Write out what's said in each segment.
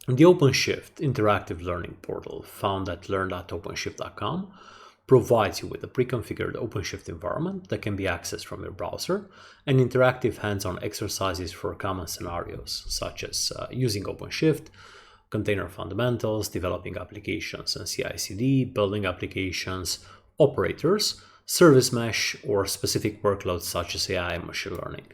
The OpenShift interactive learning portal, found at learn.openshift.com, provides you with a pre-configured OpenShift environment that can be accessed from your browser and interactive hands-on exercises for common scenarios, such as using OpenShift, container fundamentals, developing applications and CI/CD, building applications, operators, service mesh, or specific workloads such as AI and machine learning.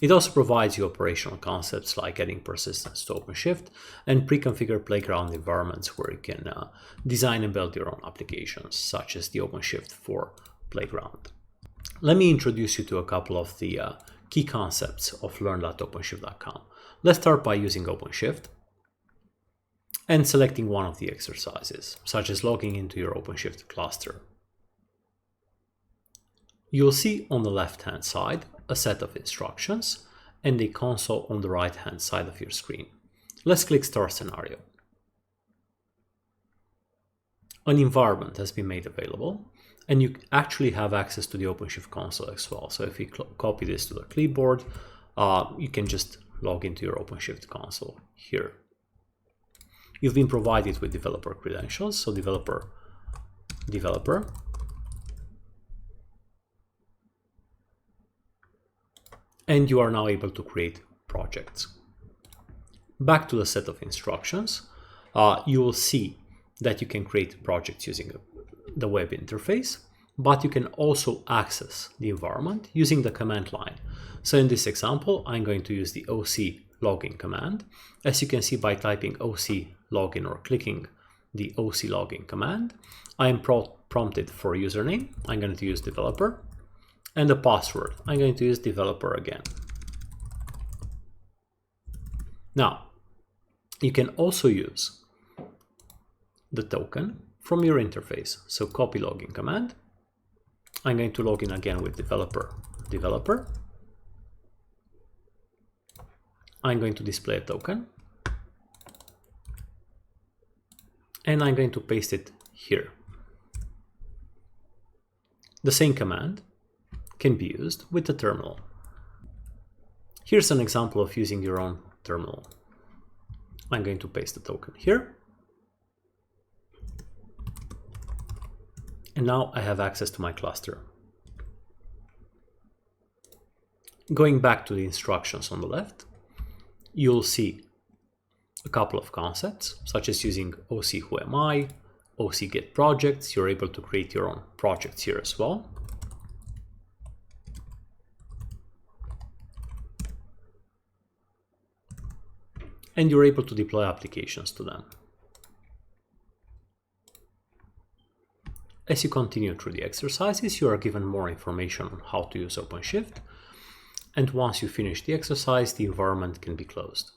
It also provides you operational concepts like adding persistence to OpenShift and pre-configured playground environments where you can design and build your own applications, such as the OpenShift for Playground. Let me introduce you to a couple of the key concepts of learn.openshift.com. Let's start by using OpenShift and selecting one of the exercises, such as logging into your OpenShift cluster. You'll see on the left-hand side a set of instructions and a console on the right-hand side of your screen. Let's click Start Scenario. An environment has been made available, and you actually have access to the OpenShift console as well. So if you copy this to the clipboard, you can just log into your OpenShift console here. You've been provided with developer credentials, so developer, and you are now able to create projects. Back to the set of instructions, you will see that you can create projects using the web interface, but you can also access the environment using the command line. So in this example, I'm going to use the OC login command. As you can see, by typing OC login or clicking the OC login command, I am prompted for a username. I'm going to use developer. And the password, I'm going to use developer again. Now, you can also use the token from your interface. So copy login command. I'm going to log in again with developer. I'm going to display a token. And I'm going to paste it here. The same command can be used with the terminal. Here's an example of using your own terminal. I'm going to paste the token here. And now I have access to my cluster. Going back to the instructions on the left, you'll see a couple of concepts, such as using OC who am I, OC get projects. You're able to create your own projects here as well. And you're able to deploy applications to them. As you continue through the exercises, you are given more information on how to use OpenShift. And once you finish the exercise, the environment can be closed.